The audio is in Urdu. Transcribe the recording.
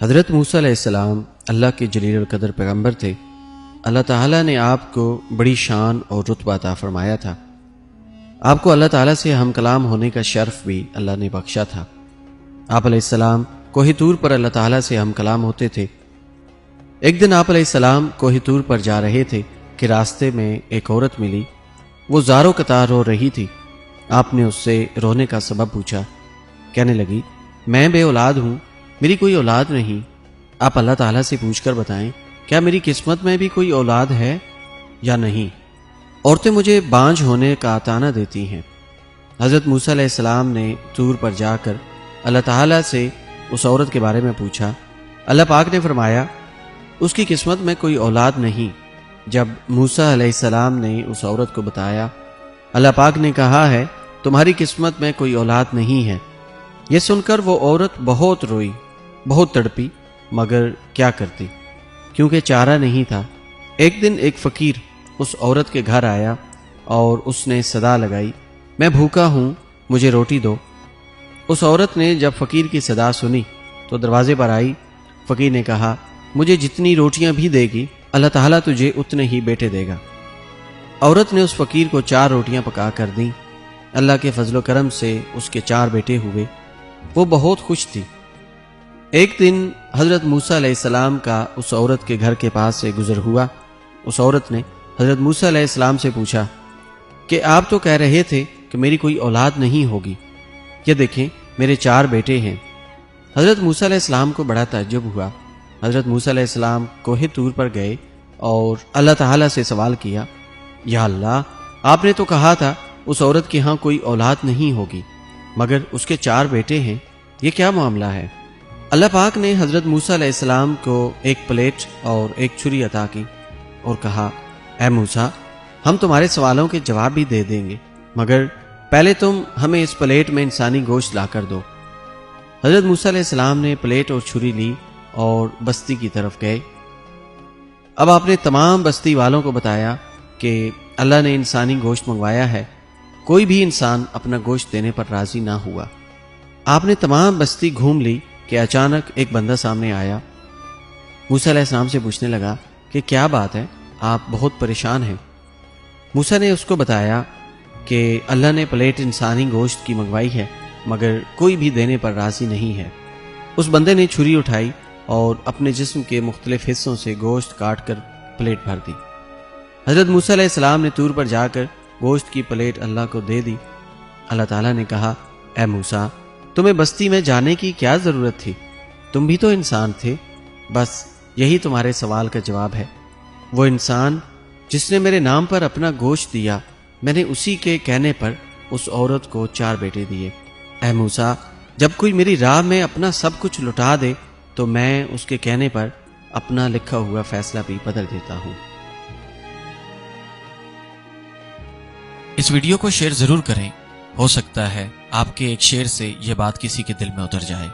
حضرت موسیٰ علیہ السلام اللہ کے جلیل القدر پیغمبر تھے۔ اللہ تعالیٰ نے آپ کو بڑی شان اور رتبہ عطا فرمایا تھا۔ آپ کو اللہ تعالیٰ سے ہم کلام ہونے کا شرف بھی اللہ نے بخشا تھا۔ آپ علیہ السلام کوہ طور پر اللہ تعالیٰ سے ہم کلام ہوتے تھے۔ ایک دن آپ علیہ السلام کوہ طور پر جا رہے تھے کہ راستے میں ایک عورت ملی۔ وہ زارو قطار رو رہی تھی۔ آپ نے اس سے رونے کا سبب پوچھا۔ کہنے لگی، میں بے اولاد ہوں، میری کوئی اولاد نہیں۔ آپ اللہ تعالیٰ سے پوچھ کر بتائیں، کیا میری قسمت میں بھی کوئی اولاد ہے یا نہیں؟ عورتیں مجھے بانجھ ہونے کا طعنہ دیتی ہیں۔ حضرت موسیٰ علیہ السلام نے طور پر جا کر اللہ تعالیٰ سے اس عورت کے بارے میں پوچھا۔ اللہ پاک نے فرمایا، اس کی قسمت میں کوئی اولاد نہیں۔ جب موسیٰ علیہ السلام نے اس عورت کو بتایا، اللہ پاک نے کہا ہے، تمہاری قسمت میں کوئی اولاد نہیں ہے۔ یہ سن کر وہ عورت بہت روئی، بہت تڑپی، مگر کیا کرتی، کیونکہ چارہ نہیں تھا۔ ایک دن ایک فقیر اس عورت کے گھر آیا اور اس نے صدا لگائی، میں بھوکا ہوں، مجھے روٹی دو۔ اس عورت نے جب فقیر کی صدا سنی تو دروازے پر آئی۔ فقیر نے کہا، مجھے جتنی روٹیاں بھی دے گی اللہ تعالیٰ تجھے اتنے ہی بیٹے دے گا۔ عورت نے اس فقیر کو 4 روٹیاں پکا کر دیں۔ اللہ کے فضل و کرم سے اس کے 4 بیٹے ہوئے۔ وہ بہت خوش تھی۔ ایک دن حضرت موسیٰ علیہ السلام کا اس عورت کے گھر کے پاس سے گزر ہوا۔ اس عورت نے حضرت موسیٰ علیہ السلام سے پوچھا کہ آپ تو کہہ رہے تھے کہ میری کوئی اولاد نہیں ہوگی، یہ دیکھیں میرے 4 بیٹے ہیں۔ حضرت موسیٰ علیہ السلام کو بڑا تعجب ہوا۔ حضرت موسیٰ علیہ السلام کوہ طور پر گئے اور اللہ تعالیٰ سے سوال کیا، یا اللہ، آپ نے تو کہا تھا اس عورت کے ہاں کوئی اولاد نہیں ہوگی، مگر اس کے 4 بیٹے ہیں، یہ کیا معاملہ ہے؟ اللہ پاک نے حضرت موسیٰ علیہ السلام کو ایک پلیٹ اور ایک چھری عطا کی اور کہا، اے موسیٰ، ہم تمہارے سوالوں کے جواب بھی دے دیں گے، مگر پہلے تم ہمیں اس پلیٹ میں انسانی گوشت لا کر دو۔ حضرت موسیٰ علیہ السلام نے پلیٹ اور چھری لی اور بستی کی طرف گئے۔ اب آپ نے تمام بستی والوں کو بتایا کہ اللہ نے انسانی گوشت منگوایا ہے۔ کوئی بھی انسان اپنا گوشت دینے پر راضی نہ ہوا۔ آپ نے تمام بستی گھوم لی کہ اچانک ایک بندہ سامنے آیا۔ موسیٰ علیہ السلام سے پوچھنے لگا کہ کیا بات ہے، آپ بہت پریشان ہیں۔ موسیٰ نے اس کو بتایا کہ اللہ نے پلیٹ انسانی گوشت کی منگوائی ہے، مگر کوئی بھی دینے پر راضی نہیں ہے۔ اس بندے نے چھری اٹھائی اور اپنے جسم کے مختلف حصوں سے گوشت کاٹ کر پلیٹ بھر دی۔ حضرت موسیٰ علیہ السلام نے طور پر جا کر گوشت کی پلیٹ اللہ کو دے دی۔ اللہ تعالیٰ نے کہا، اے موسیٰ، تمہیں بستی میں جانے کی کیا ضرورت تھی؟ تم بھی تو انسان تھے، بس یہی تمہارے سوال کا جواب ہے۔ وہ انسان جس نے میرے نام پر اپنا گوشت دیا، میں نے اسی کے کہنے پر اس عورت کو 4 بیٹے دیے۔ اے موسیٰ، جب کوئی میری راہ میں اپنا سب کچھ لٹا دے تو میں اس کے کہنے پر اپنا لکھا ہوا فیصلہ بھی بدل دیتا ہوں۔ اس ویڈیو کو شیئر ضرور کریں، ہو سکتا ہے آپ کے ایک شیئر سے یہ بات کسی کے دل میں اتر جائے۔